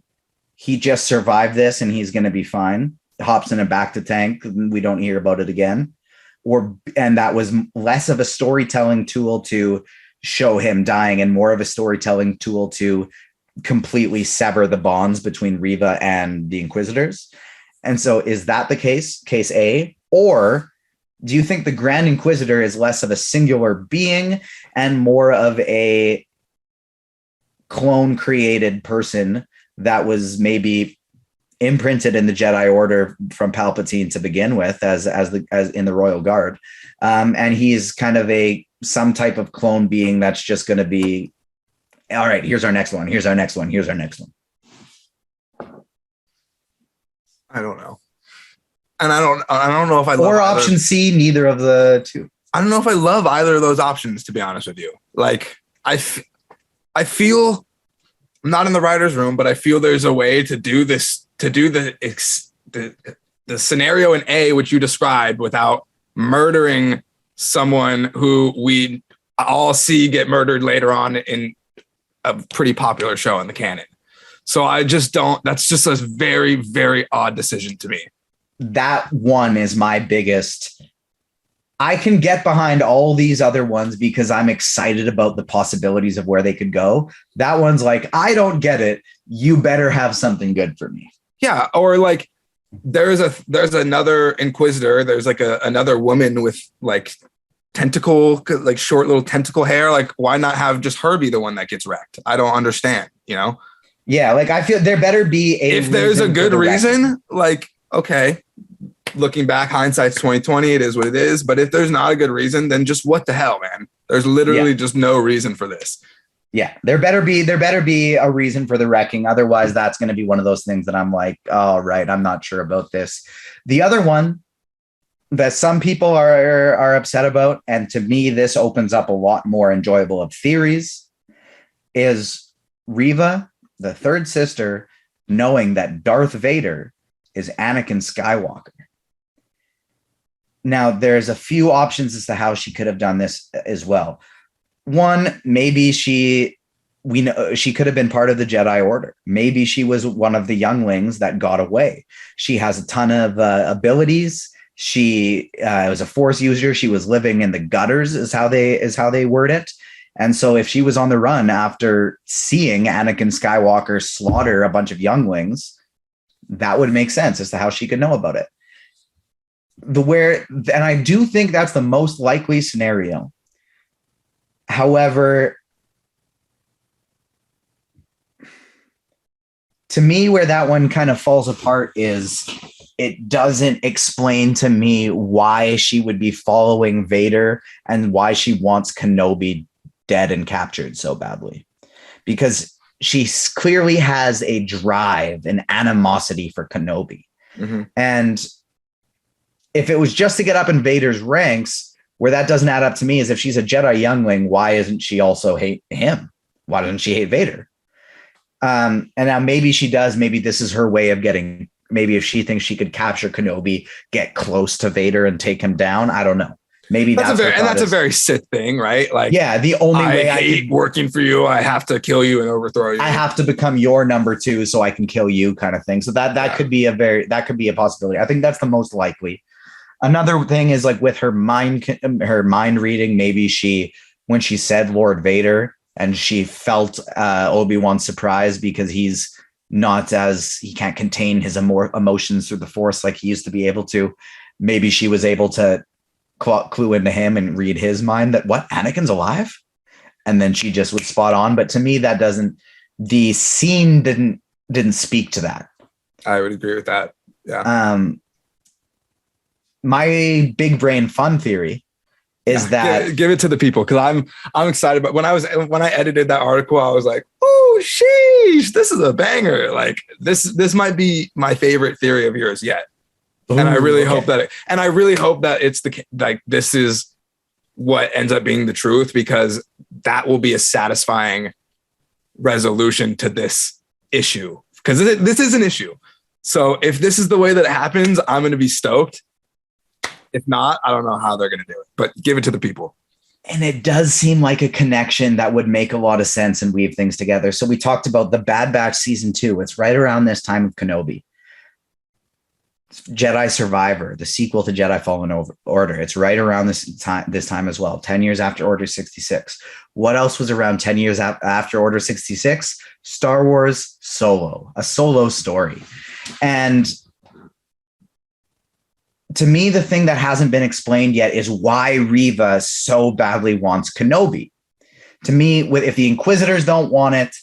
he just survived this and he's going to be fine, hops in a back to tank, we don't hear about it again, and that was less of a storytelling tool to show him dying and more of a storytelling tool to completely sever the bonds between Riva and the Inquisitors? And so is that the case A? Or do you think the Grand Inquisitor is less of a singular being and more of a clone created person that was maybe imprinted in the Jedi Order from Palpatine to begin with, as in the Royal Guard, and he's kind of some type of clone being that's just going to be, all right, here's our next one, here's our next one, here's our next one. I don't know, and I don't know if I love or option C, neither of the two. I don't know if I love either of those options, to be honest with you. Like I feel, I'm not in the writer's room, but I feel there's a way to do this, to do the scenario in A, which you described, without murdering someone who we all see get murdered later on in a pretty popular show in the canon. So I just don't, that's just a very, very odd decision to me. That one is my biggest. I can get behind all these other ones because I'm excited about the possibilities of where they could go. That one's like, I don't get it. You better have something good for me. Yeah. Or like there's another Inquisitor. There's like another woman with like tentacle, like short little tentacle hair. Like why not have just her be the one that gets wrecked? I don't understand, you know? Yeah. Like I feel there better be if there's a good reason, like, okay, looking back, hindsight's 2020. It is what it is. But if there's not a good reason, then just what the hell, man? There's literally just no reason for this. Yeah, there better be a reason for the wrecking. Otherwise, that's going to be one of those things that I'm like, all right, I'm not sure about this. The other one that some people are upset about, and to me, this opens up a lot more enjoyable of theories, is Riva, the third sister, knowing that Darth Vader is Anakin Skywalker. Now, there's a few options as to how she could have done this as well. One, maybe she could have been part of the Jedi Order. Maybe she was one of the younglings that got away. She has a ton of abilities. She was a Force user. She was living in the gutters, is how they word it. And so, if she was on the run after seeing Anakin Skywalker slaughter a bunch of younglings, that would make sense as to how she could know about it. And I do think that's the most likely scenario. However, to me, where that one kind of falls apart is it doesn't explain to me why she would be following Vader and why she wants Kenobi dead and captured so badly. Because she clearly has a drive, an animosity for Kenobi. Mm-hmm. And if it was just to get up in Vader's ranks, where that doesn't add up to me is if she's a Jedi youngling, why isn't she also hate him? Why doesn't she hate Vader? And now maybe she does. Maybe this is her way of getting, maybe if she thinks she could capture Kenobi, get close to Vader and take him down. I don't know. Maybe that's a very Sith thing, right? Like, yeah, the only way I hate working for you, I have to kill you and overthrow you. I have to become your number two so I can kill you, kind of thing. So that could be a possibility. I think that's the most likely. Another thing is like with her mind reading, maybe when she said Lord Vader and she felt Obi-Wan's surprise because he can't contain his emotions through the Force like he used to be able to. Maybe she was able to clue into him and read his mind that Anakin's alive, and then she just was spot on. But to me, the scene didn't speak to that. I would agree with that. Yeah. My big brain fun theory is that give it to the people, because I'm excited. But when I edited that article, I was like, oh sheesh, this is a banger. Like this might be my favorite theory of yours yet. And I really okay. hope that it's this is what ends up being the truth, because that will be a satisfying resolution to this issue, because this is an issue. So if this is the way that it happens, I'm going to be stoked. If not, I don't know how they're going to do it, but give it to the people. And it does seem like a connection that would make a lot of sense and weave things together. So we talked about the Bad Batch season 2. It's right around this time of Kenobi. Jedi Survivor, the sequel to Jedi Fallen Order. It's right around this time as well, 10 years after Order 66. What else was around 10 years after Order 66? Star Wars Solo, a Solo story. And to me, the thing that hasn't been explained yet is why Reva so badly wants Kenobi. To me, if the Inquisitors don't want it,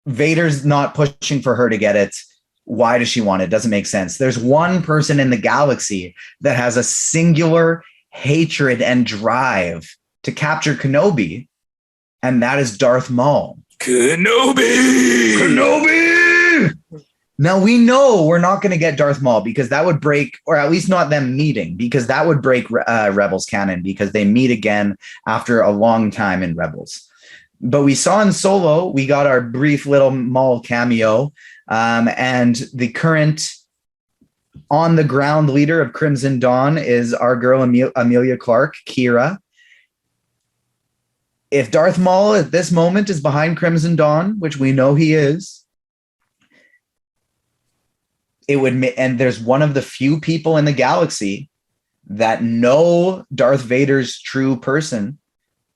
Vader's not pushing for her to get it, why does she want it? It doesn't make sense. There's one person in the galaxy that has a singular hatred and drive to capture Kenobi, and that is Darth Maul. Kenobi! Now, we know we're not going to get Darth Maul, because that would break, or at least not them meeting, because that would break Rebels canon, because they meet again after a long time in Rebels. But we saw in Solo, we got our brief little Maul cameo, and the current on-the-ground leader of Crimson Dawn is our girl Emilia Clarke, Kira. If Darth Maul at this moment is behind Crimson Dawn, which we know he is, it would, and there's one of the few people in the galaxy that know Darth Vader's true person,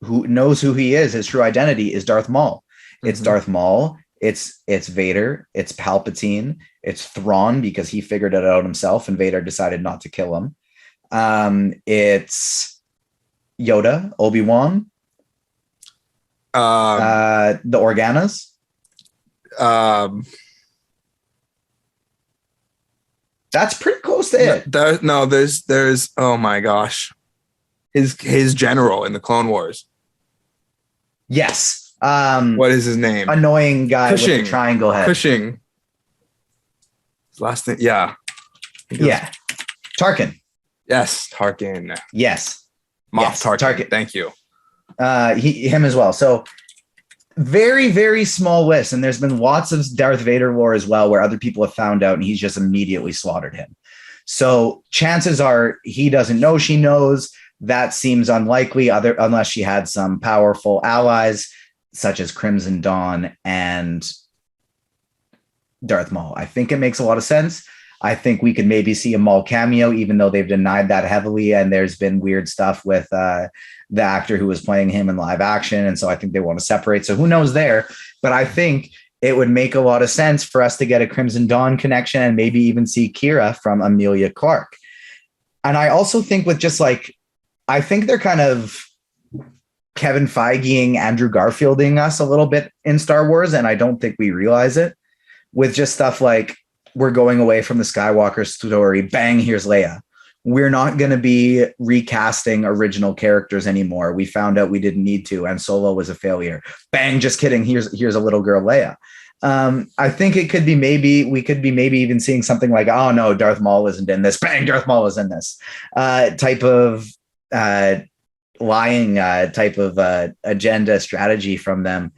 who knows who he is, his true identity is Darth Maul. It's Darth Maul. It's Vader. It's Palpatine. It's Thrawn, because he figured it out himself and Vader decided not to kill him. It's Yoda, Obi-Wan, the Organas. That's pretty close to it. There's oh my gosh, his general in the Clone Wars. Yes. What is his name? Annoying guy Cushing. with the triangle head. Cushing. His last name, yeah. Yeah. Tarkin. Yes, Tarkin. Yes. Moff Tarkin. Thank you. Him as well. So very, very small list. And there's been lots of Darth Vader lore as well, where other people have found out and he's just immediately slaughtered him. So chances are he doesn't know she knows. That seems unlikely, unless she had some powerful allies, such as Crimson Dawn and Darth Maul. I think it makes a lot of sense. I think we could maybe see a Maul cameo, even though they've denied that heavily. And there's been weird stuff with the actor who was playing him in live action. And so I think they want to separate. So who knows there? But I think it would make a lot of sense for us to get a Crimson Dawn connection and maybe even see Kira from Emilia Clarke. And I also think with just I think they're kind of Kevin Feigeing, Andrew Garfielding us a little bit in Star Wars. And I don't think we realize it, with just stuff like, we're going away from the Skywalker story. Bang, here's Leia. We're not going to be recasting original characters anymore. We found out we didn't need to, and Solo was a failure. Bang, just kidding. Here's a little girl Leia. I think we could be maybe even seeing something like, oh no, Darth Maul isn't in this. Bang, Darth Maul is in this type of lying type of agenda strategy from them.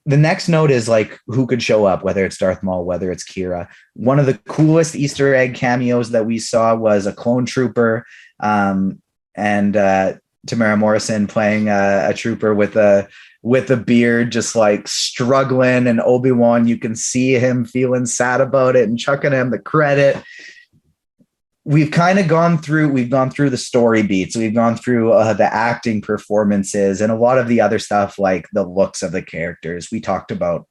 The next note is who could show up, whether it's Darth Maul, whether it's Kira. One of the coolest Easter egg cameos that we saw was a clone trooper, and Tamara Morrison playing a trooper with a beard, just struggling. And Obi-Wan, you can see him feeling sad about it and chucking him the credit. We've kind of gone through the story beats. We've gone through the acting performances and a lot of the other stuff, like the looks of the characters we talked about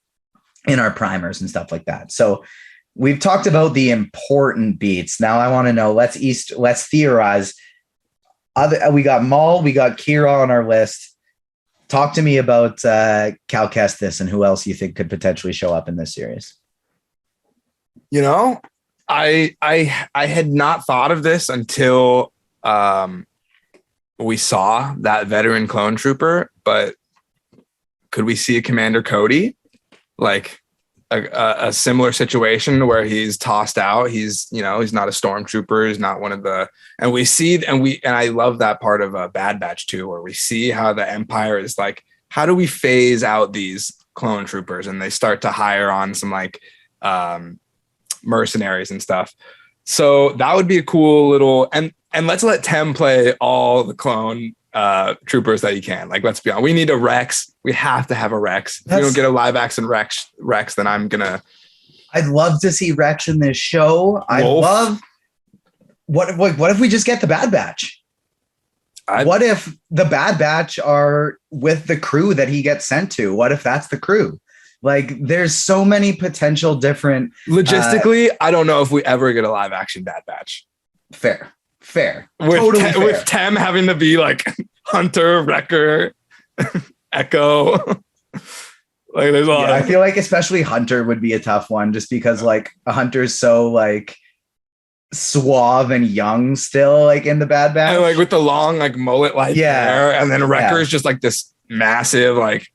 in our primers and stuff like that. So we've talked about the important beats. Now I want to know, let's theorize. We got Maul, we got Kira on our list. Talk to me about Cal Kestis and who else you think could potentially show up in this series. I had not thought of this until we saw that veteran clone trooper, but could we see a Commander Cody? a similar situation where he's tossed out. He's not a stormtrooper. He's not one of the, and I love that part of Bad Batch too, where we see how the Empire is like, how do we phase out these clone troopers? And they start to hire on some like mercenaries and stuff. So that would be a cool little, and let's let Tem play all the clone troopers that he can. Like, let's be honest, we need a Rex. We have to have a Rex. If we don't get a live action Rex, then I'd love to see Rex in this show. I love what if we just get the Bad Batch? What if the Bad Batch are with the crew that he gets sent to? What if that's the crew? Like, there's so many potential different. Logistically, I don't know if we ever get a live action Bad Batch. Fair. With with Tem having to be like Hunter, Wrecker, Echo. Like, there's a lot. I feel like especially Hunter would be a tough one, just because like a Hunter's so like suave and young still, like in the Bad Batch, and like with the long like mullet like hair, and then Wrecker is just like this massive like,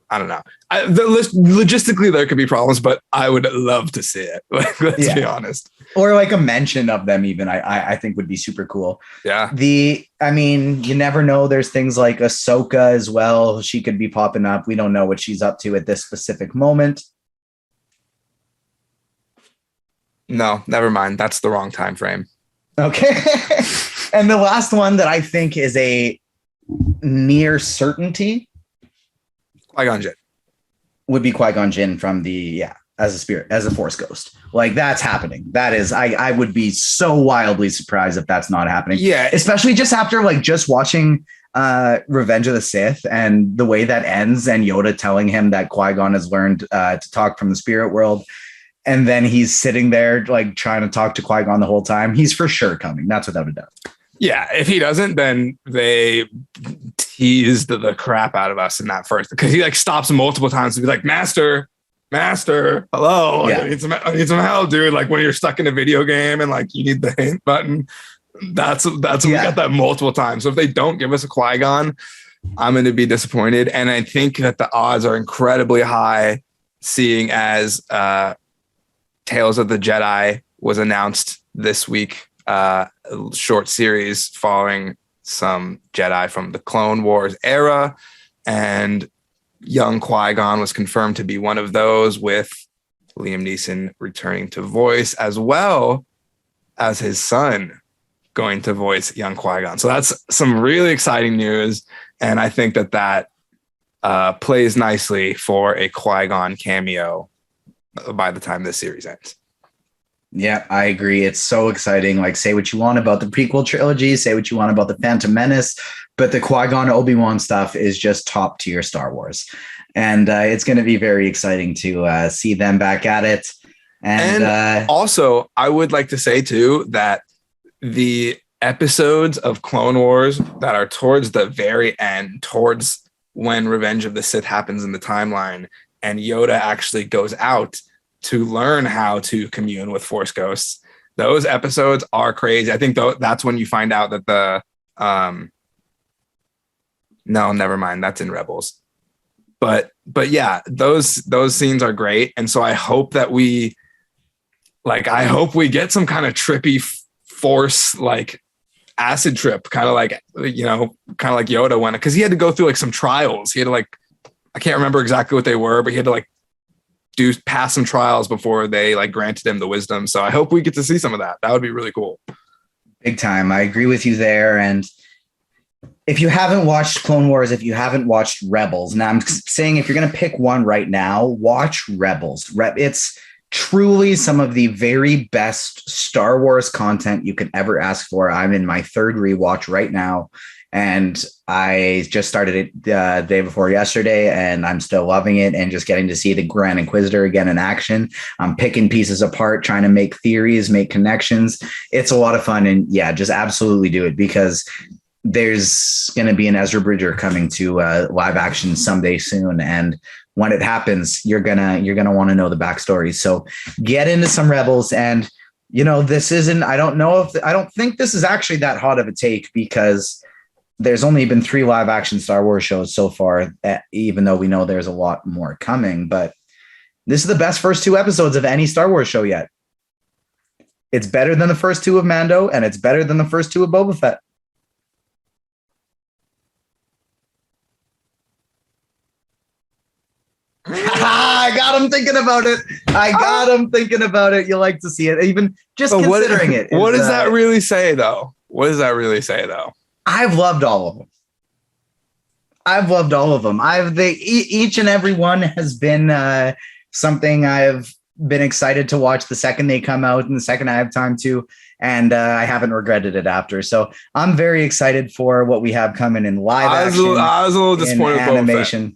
I don't know. Logistically, there could be problems, but I would love to see it. Like, let's be honest. Or like a mention of them, even I think would be super cool. Yeah. You never know. There's things like Ahsoka as well. She could be popping up. We don't know what she's up to at this specific moment. No, never mind. That's the wrong time frame. Okay. And the last one that I think is a near certainty. Qui-Gon Jinn would be Qui-Gon Jinn from as a spirit, as a Force ghost. Like, that's happening. That is, I would be so wildly surprised if that's not happening. Yeah. Especially just after like just watching Revenge of the Sith and the way that ends, and Yoda telling him that Qui-Gon has learned to talk from the spirit world. And then he's sitting there like trying to talk to Qui-Gon the whole time. He's for sure coming. That's without a doubt. Yeah, if he doesn't, then they teased the crap out of us in that first, because he like stops multiple times to be like, Master, hello. Yeah. I need some help, dude. Like, when you're stuck in a video game and like you need the hint button, that's we got that multiple times. So if they don't give us a Qui-Gon, I'm going to be disappointed. And I think that the odds are incredibly high, seeing as Tales of the Jedi was announced this week. A short series following some Jedi from the Clone Wars era, and young Qui-Gon was confirmed to be one of those, with Liam Neeson returning to voice, as well as his son going to voice young Qui-Gon. So that's some really exciting news, and I think that plays nicely for a Qui-Gon cameo by the time this series ends. Yeah, I agree. It's so exciting. Like, say what you want about the prequel trilogy, say what you want about the Phantom Menace, but the Qui-Gon Obi-Wan stuff is just top tier Star Wars. And it's going to be very exciting to see them back at it. And also, I would like to say too, that the episodes of Clone Wars that are towards the very end, towards when Revenge of the Sith happens in the timeline, and Yoda actually goes out to learn how to commune with Force ghosts, those episodes are crazy. I think that's when you find out that no, never mind. That's in Rebels. But yeah, those scenes are great. And so I hope that we get some kind of trippy Force, like acid trip, kind of like Yoda went, because he had to go through like some trials. He had to like, I can't remember exactly what they were, but he had to like pass some trials before they like granted him the wisdom. So I hope we get to see some of that. That would be really cool. Big time. I agree with you there. And if you haven't watched Clone Wars, if you haven't watched Rebels, now I'm saying if you're going to pick one right now, watch Rebels. It's truly some of the very best Star Wars content you could ever ask for. I'm in my third rewatch right now, and I just started it the day before yesterday, and I'm still loving it, and just getting to see the Grand Inquisitor again in action. I'm picking pieces apart, trying to make theories, make connections. It's a lot of fun, and yeah, just absolutely do it, because there's going to be an Ezra Bridger coming to live action someday soon, and when it happens, you're gonna want to know the backstory. So get into some Rebels. And this isn't, I don't think this is actually that hot of a take, because there's only been 3 live action Star Wars shows so far, even though we know there's a lot more coming. But This is the best first 2 episodes of any Star Wars show yet. It's better than the first 2 of Mando, and it's better than the first 2 of Boba Fett. I got him thinking about it. You like to see it, even just considering it. What does that really say, though? I've loved all of them. Each and every one has been something I've been excited to watch the second they come out and the second I have time to, and I haven't regretted it after. So I'm very excited for what we have coming in live action. I was a little disappointed with animation.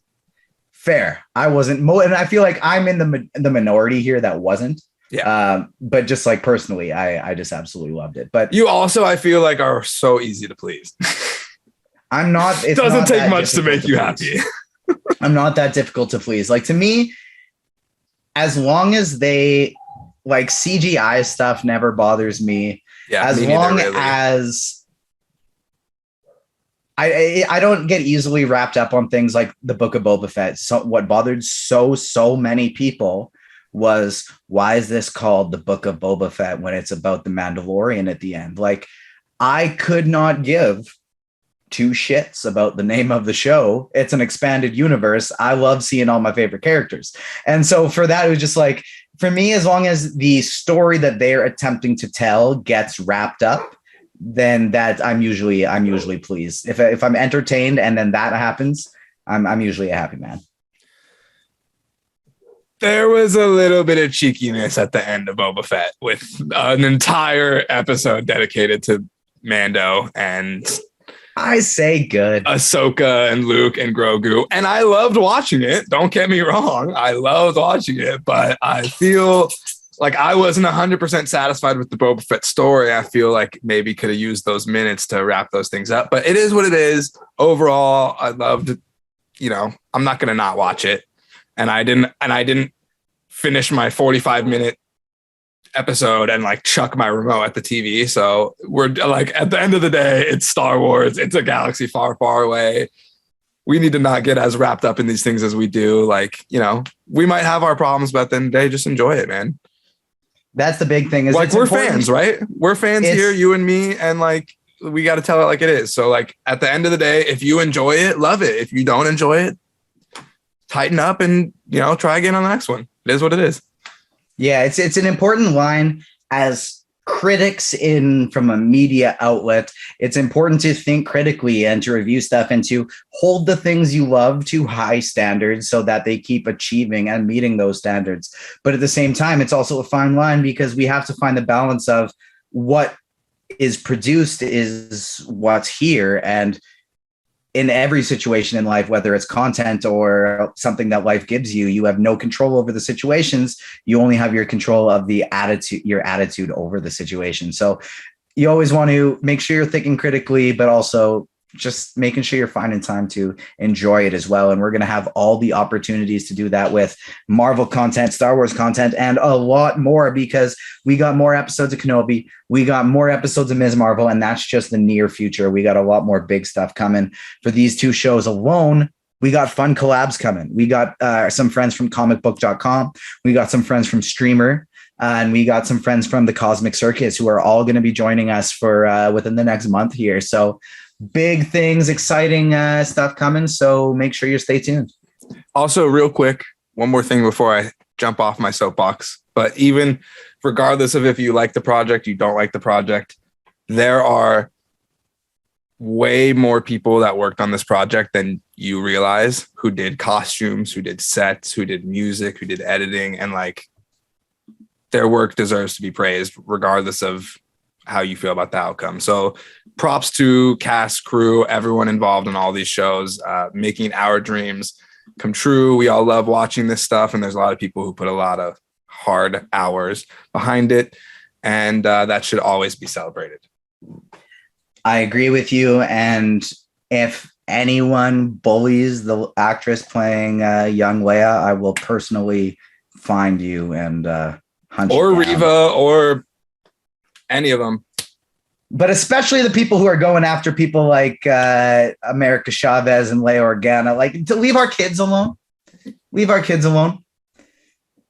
Fair. I wasn't, and I feel like I'm in the minority here that wasn't. Yeah. But just like personally, I just absolutely loved it. But you also, I feel like, are so easy to please. I'm not. It doesn't take much to make you happy. I'm not that difficult to please. Like, to me, as long as they like CGI stuff never bothers me. Yeah. As long as I don't get easily wrapped up on things like the Book of Boba Fett. So what bothered so many people was, why is this called the Book of Boba Fett when it's about the Mandalorian at the end? Like, I could not give 2 shits about the name of the show. It's an expanded universe. I love seeing all my favorite characters. And so for that, it was just like, for me, as long as the story that they're attempting to tell gets wrapped up, then that I'm usually pleased. If I'm entertained and then that happens, I'm usually a happy man. There was a little bit of cheekiness at the end of Boba Fett with an entire episode dedicated to Mando and I say good. Ahsoka and Luke and Grogu. And I loved watching it. Don't get me wrong. I loved watching it, but I feel like I wasn't 100% satisfied with the Boba Fett story. I feel like maybe could have used those minutes to wrap those things up, but it is what it is. Overall, I loved, I'm not going to not watch it. And I didn't finish my 45-minute episode and like chuck my remote at the TV. So we're like, at the end of the day, it's Star Wars. It's a galaxy far, far away. We need to not get as wrapped up in these things as we do. Like, we might have our problems, but at the end of the day, just enjoy it, man. That's the big thing. Is like, we're fans, right? We're fans here, you and me, and like, we got to tell it like it is. So like, at the end of the day, if you enjoy it, love it. If you don't enjoy it, tighten up and, try again on the next one. It is what it is. Yeah, it's an important line as critics from a media outlet. It's important to think critically and to review stuff and to hold the things you love to high standards so that they keep achieving and meeting those standards. But at the same time, it's also a fine line because we have to find the balance of what is produced is what's here. And in every situation in life, whether it's content or something that life gives you, you have no control over the situations. You only have your control of your attitude over the situation. So you always want to make sure you're thinking critically, but also just making sure you're finding time to enjoy it as well. And we're going to have all the opportunities to do that with Marvel content, Star Wars content, and a lot more, because we got more episodes of Kenobi. We got more episodes of Ms. Marvel, and that's just the near future. We got a lot more big stuff coming for these 2 shows alone. We got fun collabs coming. We got some friends from comicbook.com. We got some friends from Streamer. And we got some friends from the Cosmic Circus who are all going to be joining us for within the next month here. So big things, exciting stuff coming. So make sure you stay tuned. Also, real quick, one more thing before I jump off my soapbox. But even regardless of if you like the project, you don't like the project, there are way more people that worked on this project than you realize, who did costumes, who did sets, who did music, who did editing, and like, their work deserves to be praised regardless of how you feel about the outcome. So props to cast, crew, everyone involved in all these shows, making our dreams come true. We all love watching this stuff, and there's a lot of people who put a lot of hard hours behind it, and that should always be celebrated. I agree with you. And if anyone bullies the actress playing young Leia, I will personally find you and hunt you down. Reva, or any of them. But especially the people who are going after people like America Chavez and Leia Organa, like, to leave our kids alone. Leave our kids alone.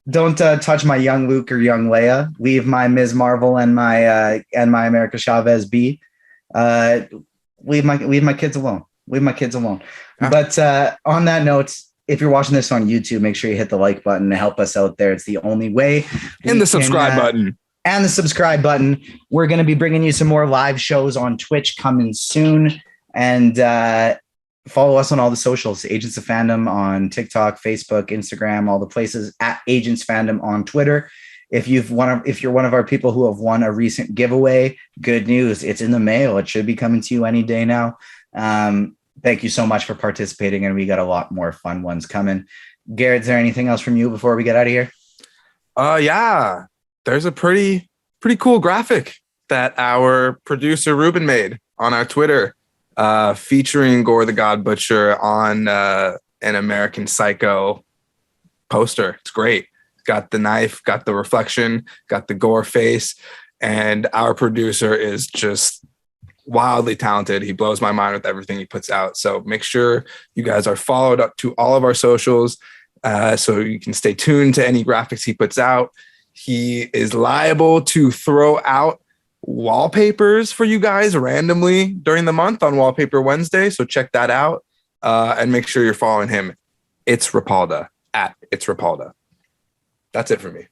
Don't touch my young Luke or young Leia. Leave my Ms. Marvel and my America Chavez be. Uh, leave my kids alone. Leave my kids alone. Yeah. But on that note, if you're watching this on YouTube, make sure you hit the like button to help us out there. It's the only way. And the subscribe button. And the subscribe button. We're going to be bringing you some more live shows on Twitch coming soon. And follow us on all the socials. Agents of Fandom on TikTok, Facebook, Instagram, all the places. At Agents Fandom on Twitter. If you're one of our people who have won a recent giveaway, good news. It's in the mail. It should be coming to you any day now. Thank you so much for participating, and we got a lot more fun ones coming. Garrett, is there anything else from you before we get out of here? Yeah. There's a pretty cool graphic that our producer Ruben made on our Twitter, featuring Gore the God Butcher on an American Psycho poster. It's great. Got the knife, got the reflection, got the Gore face, and our producer is just wildly talented. He blows my mind with everything he puts out. So make sure you guys are followed up to all of our socials so you can stay tuned to any graphics he puts out. He is liable to throw out wallpapers for you guys randomly during the month on Wallpaper Wednesday. So check that out and make sure you're following him. It's Rapalda at It's Rapalda. That's it for me.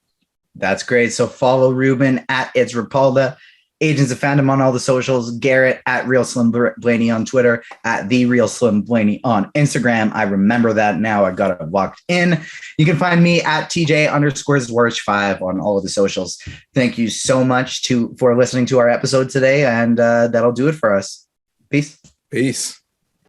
That's great. So follow Ruben at It's Rapalda. Agents of Fandom on all the socials. Garrett at Real Slim Blaney on Twitter, at The Real Slim Blaney on Instagram. I remember that now. I got it locked in. You can find me at TJ_Zwerch5 on all of the socials. Thank you so much for listening to our episode today, and that'll do it for us. Peace. Peace.